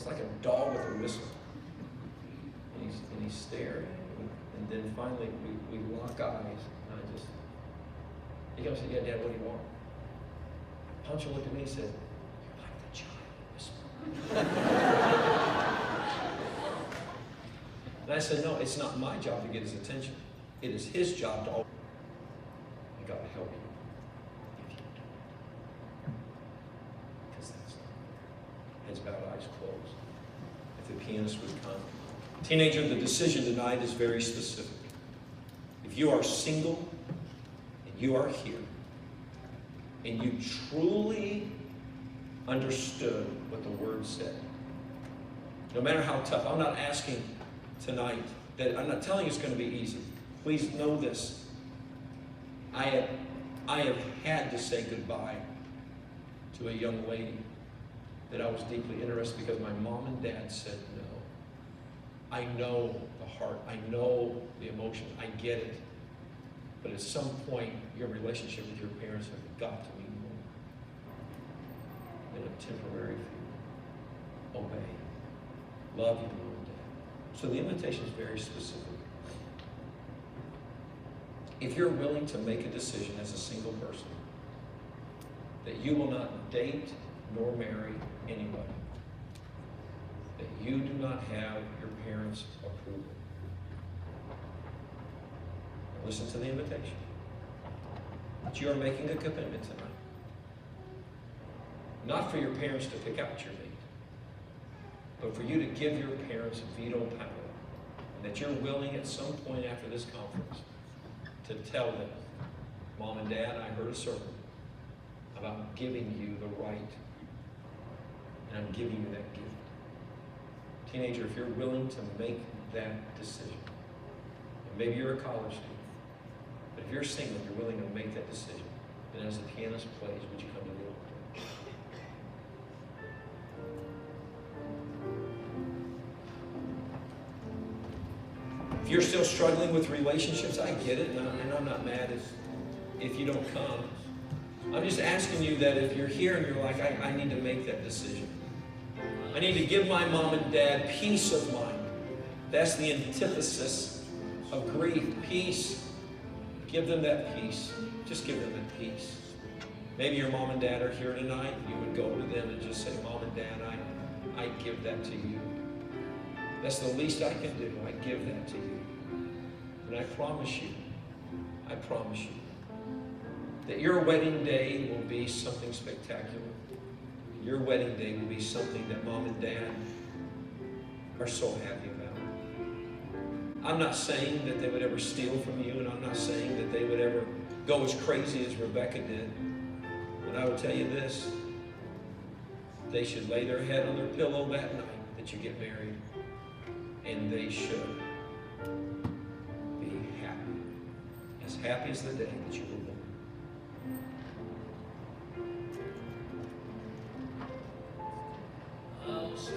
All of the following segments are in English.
It's like a dog with a whistle. And he's staring. And then finally we lock eyes. And he comes and said, yeah, Dad, what do you want? Pancho looked at me and said, you're like the giant whisperer. And I said, no, it's not my job to get his attention. It is his job to always. And God help you if you don't. Because that's not fair. Heads bowed, eyes closed. If the pianist would come. Teenager, the decision tonight is very specific. If you are single and you are here and you truly understood what the Word said, no matter how tough, I'm not asking tonight that, I'm not telling you it's going to be easy. Please know this. I have had to say goodbye to a young lady that I was deeply interested because my mom and dad said no. I know the heart. I know the emotion. I get it. But at some point, your relationship with your parents have got to mean more than a temporary feeling. Obey. Love your mom and dad. So the invitation is very specific. If you're willing to make a decision as a single person that you will not date nor marry anybody, that you do not have your parents' approval. Now listen to the invitation. That you are making a commitment tonight. Not for your parents to pick out your mate, but for you to give your parents veto power. And that you're willing at some point after this conference to tell them, Mom and Dad, I heard a sermon about giving you the right, and I'm giving you that gift. Teenager, if you're willing to make that decision, and maybe you're a college student, but if you're single and you're willing to make that decision, then as the pianist plays, would you come to the altar? If you're still struggling with relationships, I get it, and I'm not mad if you don't come. I'm just asking you that if you're here and you're like, I need to make that decision. I need to give my mom and dad peace of mind. That's the antithesis of grief, peace. Give them that peace. Just give them that peace. Maybe your mom and dad are here tonight. You would go to them and just say, Mom and Dad, I give that to you. That's the least I can do. I give that to you. And I promise you, that your wedding day will be something spectacular. Your wedding day will be something that Mom and Dad are so happy about. I'm not saying that they would ever steal from you, and I'm not saying that they would ever go as crazy as Rebecca did. But I will tell you this, they should lay their head on their pillow that night that you get married, and they should be happy as the day that you were born. I'll say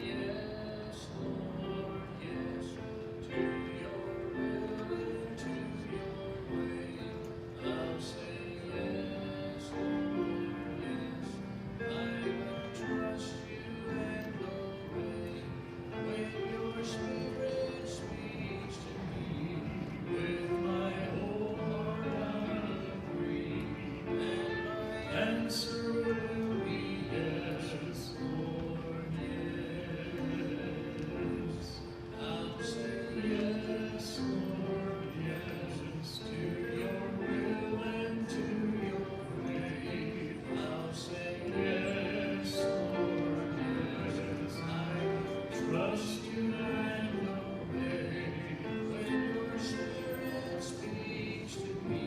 yes, Lord, yes, to your will and to your way. I'll say yes, Lord, yes, I will trust you and obey. When your Spirit speaks to me, with my whole heart I'll agree, and my answer will be yes, Lord, yes. I'll say yes, Lord, yes, to your will and to your way. I'll say yes, Lord, yes, I will trust you and obey. When your Spirit speaks to me,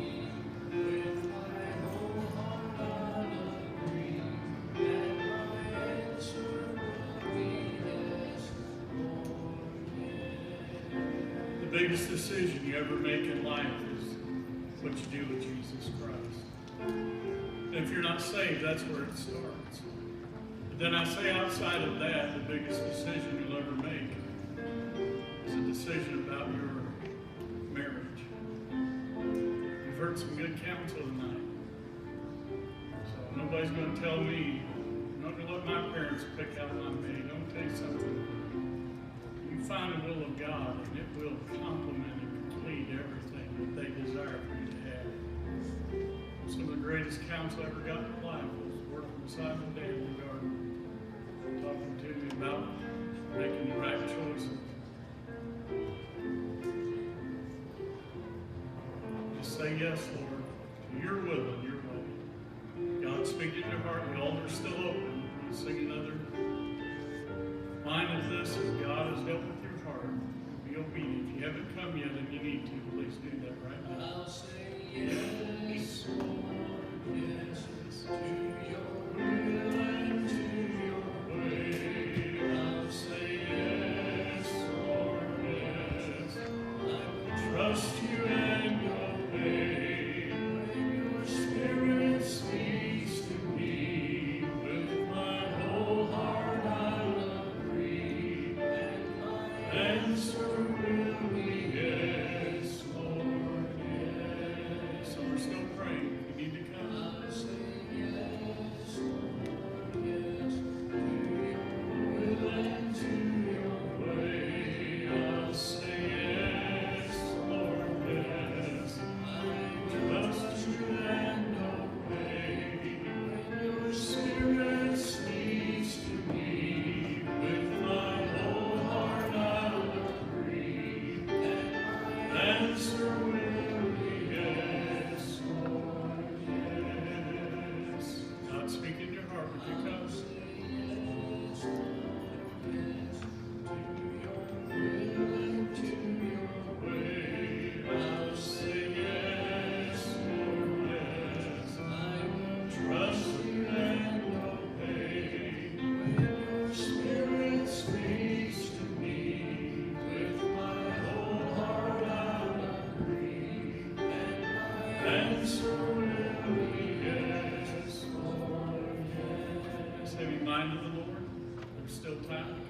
with my whole heart I'll agree, and my answer will be yes, Lord, yes. The biggest decision you ever make in life is what you do with Jesus Christ. And if you're not saved, that's where it starts. But then I say outside of that, the biggest decision you'll ever make is a decision about your marriage. You've heard some good counsel tonight. So nobody's going to tell me, I'm not going to let my parents pick out my mate. I'm going to tell you something. find the will of God, and it will complement and complete everything that they desire for you to have. Some of the greatest counsel I ever got in life was working beside my dad in the garden, talking to me about making the right choices. Just say yes, Lord, to your will and your way. God, speak in your heart. The altar's still open. We'll sing another line of this as God has dealt with your heart. Be obedient. If you haven't come yet and you need to, please do that right now. I'll say yes, Lord, yes, to your will and to your way. I'll say yes, Lord, yes. I will trust you and obey. When your spirit speaks to me, with my whole heart I'll agree, and my answer will be yes, Lord, yes. So we're still praying. You need to come. I'll say yes, Lord, yes, to your will and to your way. I'll say yes, Lord, yes. I trust you and obey. When your spirit speaks to me, with my whole heart I'll agree, and my answer will be yes, Lord, yes. God, speak in your heart. Would you come? I'll say yes, Lord, yes. I will trust you and obey. When your spirit speaks to me, with my whole heart I'll agree, and my answer will be yes, Lord, yes. Just have you minded the Lord. There's still time to come.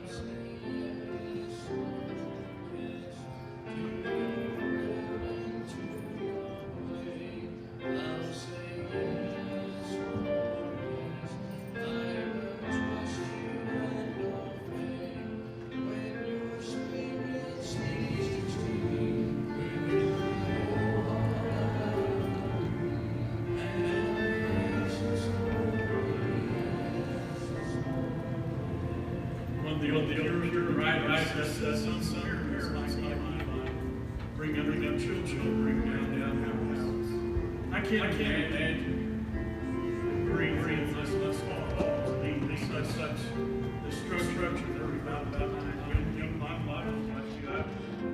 That's not here, bring up children, bring down house. I can't imagine green this small, such the structure they're about young models like you.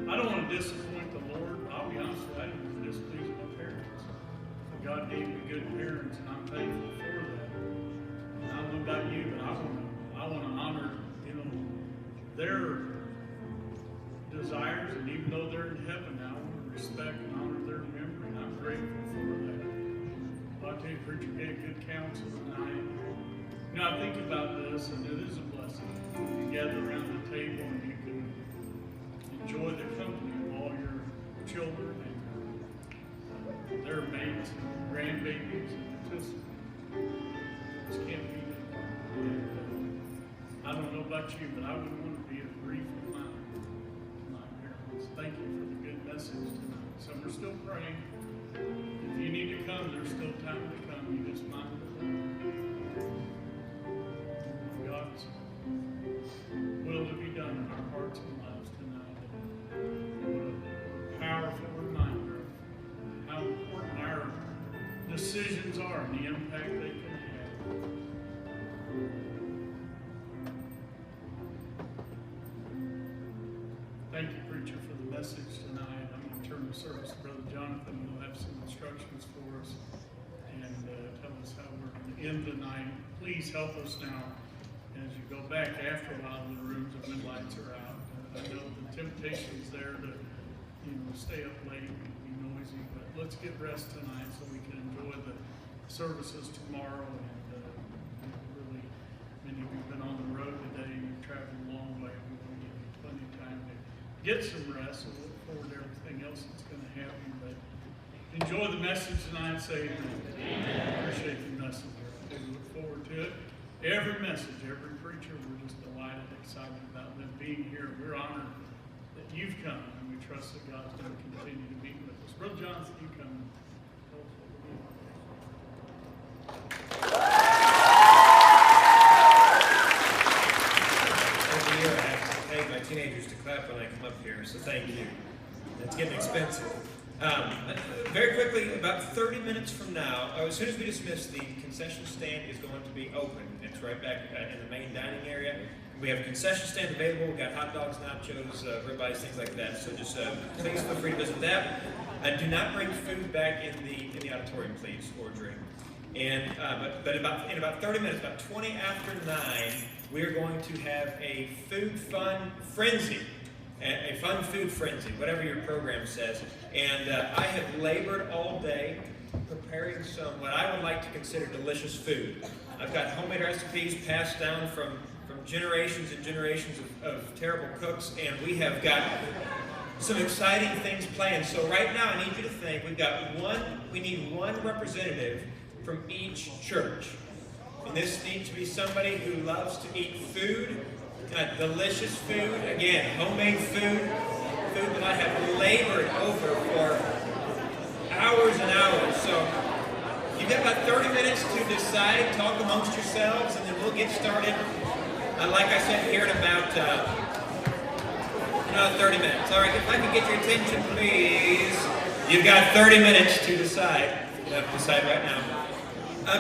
I don't want to disappoint the Lord. I'll be honest with you, I didn't displease my parents. But God gave me good parents, and I'm thankful for that. And I don't know about you, but I want to honor, their desires, and even though they're in heaven now, I want to respect and honor their memory, and I'm grateful for that. Well, I tell you, preacher gave good counsel tonight. I think about this, and it is a blessing. You gather around the table, and you can enjoy the company of all your children and their mates and grandbabies, and just can't beat it. I don't know about you, but I wouldn't want to be a grief of my parents. Thank you for the good message tonight. So we're still praying. If you need to come, there's still time to come. You just mind God's will to be done in our hearts and lives tonight. What a powerful reminder of how important our decisions are and the impact they can have. Thank you, preacher, for the message tonight. I'm going to turn the service to Brother Jonathan. He'll have some instructions for us and tell us how we're going to end the night. Please help us now as you go back after a while in the rooms when lights are out. I know the temptation is there to stay up late and be noisy, but let's get rest tonight so we can enjoy the services tomorrow. And really, many of you have been on the road today. You've traveled a long way. We want to give you plenty of time to get some rest and look forward to everything else that's going to happen. But enjoy the message tonight. Say amen. Appreciate the message. We look forward to it. Every message, every preacher, we're just delighted, excited about them being here. We're honored you've come, and we trust that God's going to continue to meet with us. Brother Jonathan, you come and tell us what we're doing. Every year I have to pay my teenagers to clap when I come up here, so thank you. It's getting expensive. Very quickly, about 30 minutes from now, as soon as we dismiss, the concession stand is going to be open. It's right back in the main dining area. We have a concession stand available. We've got hot dogs, nachos, ribeyes, things like that. So just please feel free to visit that. Do not bring food back in the auditorium, please, or drink. And but in about 30 minutes, about 20 after 9, we are going to have a food fun frenzy. A fun food frenzy, whatever your program says. And I have labored all day preparing some what I would like to consider delicious food. I've got homemade recipes passed down from generations and generations of terrible cooks, and we have got some exciting things planned. So right now I need you to think, we need one representative from each church. And this needs to be somebody who loves to eat food, delicious food, again, homemade food that I have labored over for hours and hours. So you've got about 30 minutes to decide, talk amongst yourselves, and then we'll get started. Like I said, here in about 30 minutes. All right, if I can get your attention, please. You've got 30 minutes to decide. You have to decide right now.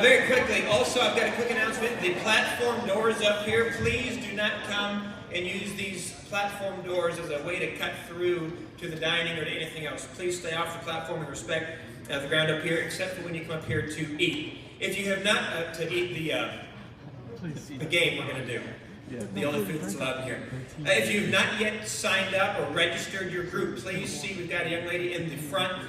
Very quickly, also, I've got a quick announcement. The platform doors up here, please do not come and use these platform doors as a way to cut through to the dining or to anything else. Please stay off the platform and respect the ground up here, except for when you come up here to eat. If you have not to eat the game we're going to do. The only food that's allowed in here. If you've not yet signed up or registered your group, please see we've got a young lady in the front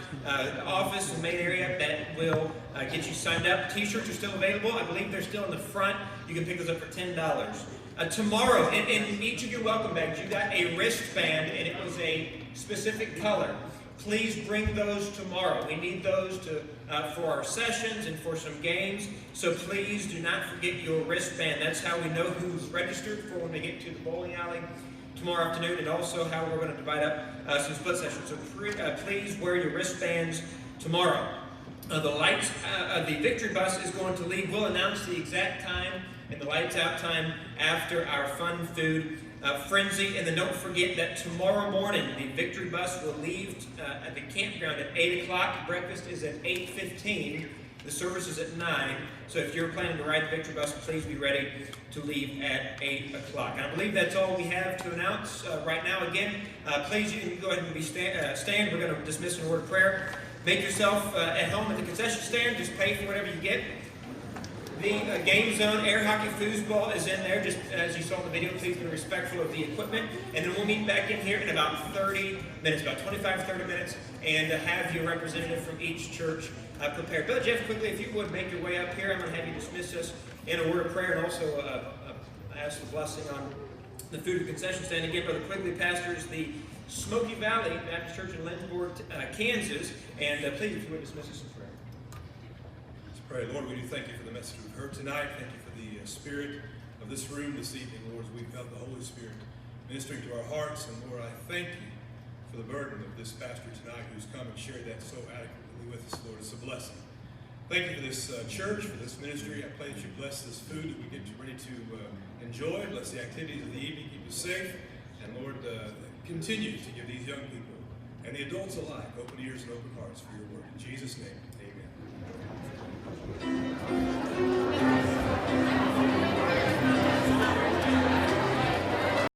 office, the main area, that will get you signed up. T-shirts are still available. I believe they're still in the front. You can pick those up for $10. Tomorrow, in each of your welcome bags, you got a wristband, and it was a specific color. Please bring those tomorrow. We need those for our sessions and for some games. So please do not forget your wristband. That's how we know who's registered for when we get to the bowling alley tomorrow afternoon, and also how we're going to divide up some split sessions. So please wear your wristbands tomorrow. The lights, the victory bus is going to leave. We'll announce the exact time and the lights out time after our fun food frenzy. And then don't forget that tomorrow morning the victory bus will leave at the campground at 8 o'clock. Breakfast is at 8:15. The service is at 9. So if you're planning to ride the victory bus, please be ready to leave at 8 o'clock. And I believe that's all we have to announce right now. Again, please, you can go ahead and stand. We're going to dismiss in a word of prayer. Make yourself at home at the concession stand. Just pay for whatever you get. The game zone air hockey foosball is in there, just as you saw in the video. Please be respectful of the equipment. And then we'll meet back in here in about 30 minutes, about 25, 30 minutes, and have your representative from each church prepared. Brother Jeff, quickly, if you would make your way up here, I'm going to have you dismiss us in a word of prayer, and also ask the blessing on the food and concession stand. Again, Brother Quigley pastors the Smoky Valley Baptist Church in Lindsborg, Kansas. And please, if you would dismiss us in prayer. Pray. Lord, we do thank you for the message we've heard tonight. Thank you for the spirit of this room this evening, Lord, as we felt the Holy Spirit ministering to our hearts. And Lord, I thank you for the burden of this pastor tonight who's come and shared that so adequately with us, Lord. It's a blessing. Thank you for this church, for this ministry. I pray that you bless this food that we get ready to enjoy. Bless the activities of the evening. Keep us safe. And Lord, continue to give these young people and the adults alike open ears and open hearts for your word. In Jesus' name.